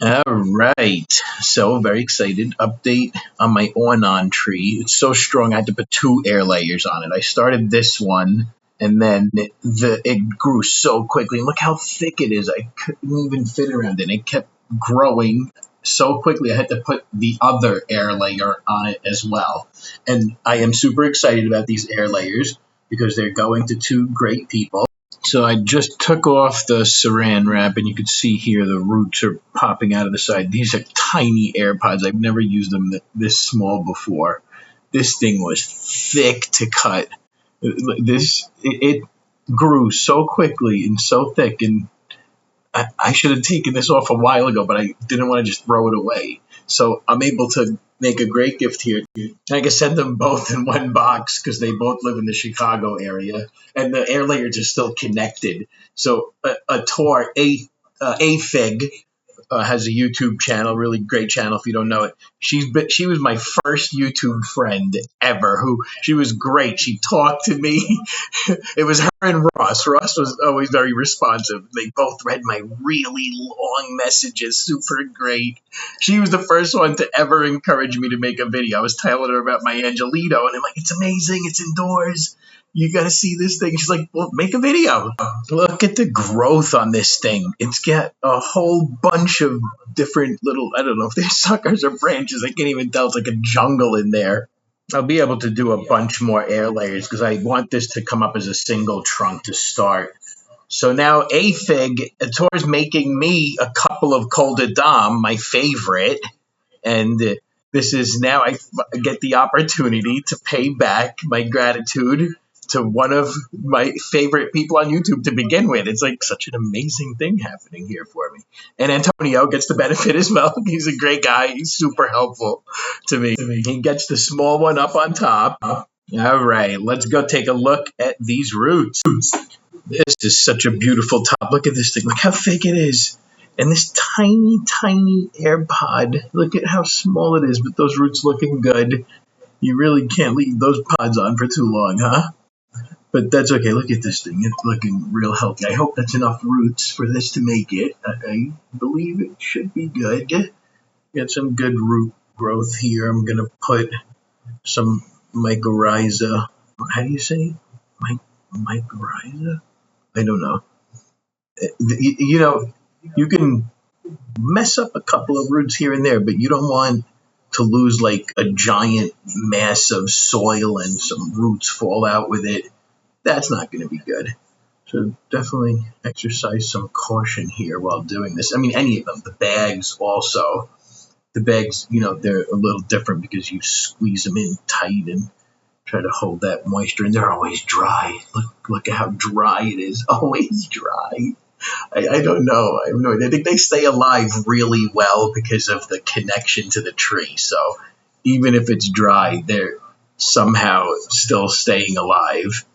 All right. So very excited. Update on my Aunon tree. It's so strong I had to put two air layers on it. I started this one and then it grew so quickly. And look how thick it is. I couldn't even fit around it. It kept growing so quickly I had to put the other air layer on it as well. And I am super excited about these air layers because they're going to two great people. So I just took off the saran wrap, and you can see here the roots are popping out of the side. These are tiny AirPods. I've never used them this small before. This thing was thick to cut. It grew so quickly and so thick, and I should have taken this off a while ago, but I didn't want to just throw it away. So I'm able to make a great gift here. I can send them both in one box because they both live in the Chicago area, and the air layers are still connected. So Afig has a YouTube channel, really great channel if you don't know it. She was my first YouTube friend ever. She was great. She talked to me. It was her and Ross. Ross was always very responsive. They both read my really long messages. Super great. She was the first one to ever encourage me to make a video. I was telling her about my Angelito, and I'm like, it's amazing. It's indoors. You got to see this thing. She's like, well, make a video. Look at the growth on this thing. It's got a whole bunch of different little, I don't know if they're suckers or branches. I can't even tell. It's like a jungle in there. I'll be able to do a bunch more air layers because I want this to come up as a single trunk to start. So now Afig, Tor's making me a couple of Col de Dame, my favorite. And this is now I get the opportunity to pay back my gratitude to one of my favorite people on YouTube to begin with. It's like such an amazing thing happening here for me. And Antonio gets the benefit as well. He's a great guy. He's super helpful to me. He gets the small one up on top. All right, let's go take a look at these roots. This is such a beautiful top. Look at this thing. Look how thick it is. And this tiny, tiny AirPod. Look at how small it is, but those roots looking good. You really can't leave those pods on for too long, huh? But that's okay. Look at this thing. It's looking real healthy. I hope that's enough roots for this to make it. I believe it should be good. Got some good root growth here. I'm going to put some mycorrhiza. How do you say mycorrhiza? I don't know. You know, you can mess up a couple of roots here and there, but you don't want to lose like a giant mass of soil and some roots fall out with it. That's not going to be good. So definitely exercise some caution here while doing this. I mean, any of them. The bags also. The bags, they're a little different because you squeeze them in tight and try to hold that moisture. And they're always dry. Look at how dry it is. Always dry. I don't know. I have no idea. I think they stay alive really well because of the connection to the tree. So even if it's dry, they're somehow still staying alive.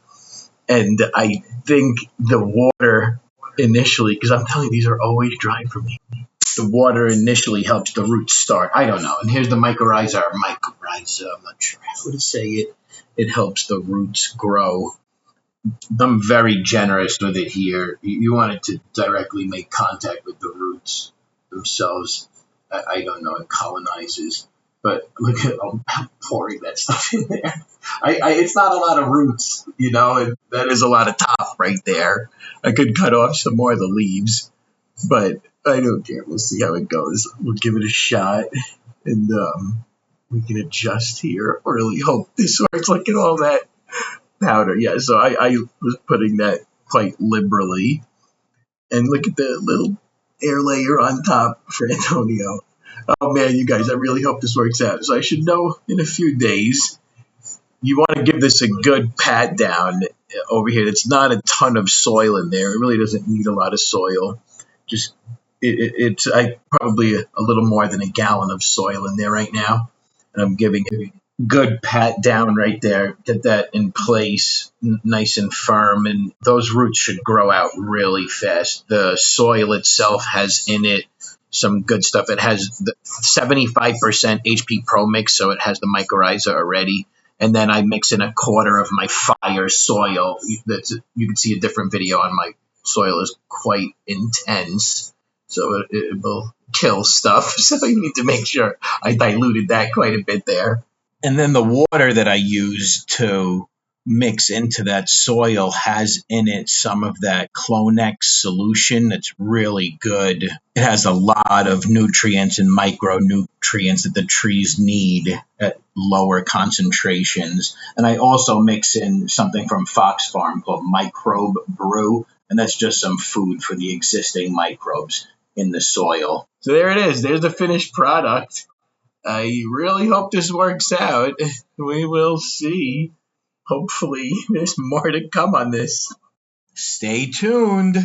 And I think the water initially, because I'm telling you, these are always dry for me. The water initially helps the roots start. I don't know. And here's the mycorrhiza, I'm not sure how to say it. It helps the roots grow. I'm very generous with it here. You want it to directly make contact with the roots themselves. I don't know. It colonizes. But look at I'm pouring that stuff in there. It's not a lot of roots, and that is a lot of top right there. I could cut off some more of the leaves, but I don't care. We'll see how it goes. We'll give it a shot, and we can adjust here. I really hope this works. Look at all that powder. Yeah, so I was putting that quite liberally. And look at the little air layer on top for Antonio. Oh man, you guys, I really hope this works out. So I should know in a few days. You want to give this a good pat down over here. It's not a ton of soil in there. It really doesn't need a lot of soil. Just it's probably a little more than a gallon of soil in there right now. And I'm giving it a good pat down right there. Get that in place, nice and firm. And those roots should grow out really fast. The soil itself has in it some good stuff. It has the 75% HP Pro Mix, so it has the mycorrhiza already. And then I mix in a quarter of my fire soil. You can see a different video on my soil is quite intense. So it will kill stuff. So you need to make sure I diluted that quite a bit there. And then the water that I use to mix into that soil has in it some of that Clonex solution that's really good. It has a lot of nutrients and micronutrients that the trees need at lower concentrations. And I also mix in something from Fox Farm called Microbe Brew, and that's just some food for the existing microbes in the soil. So there it is. There's the finished product. I really hope this works out. We will see. Hopefully, there's more to come on this. Stay tuned.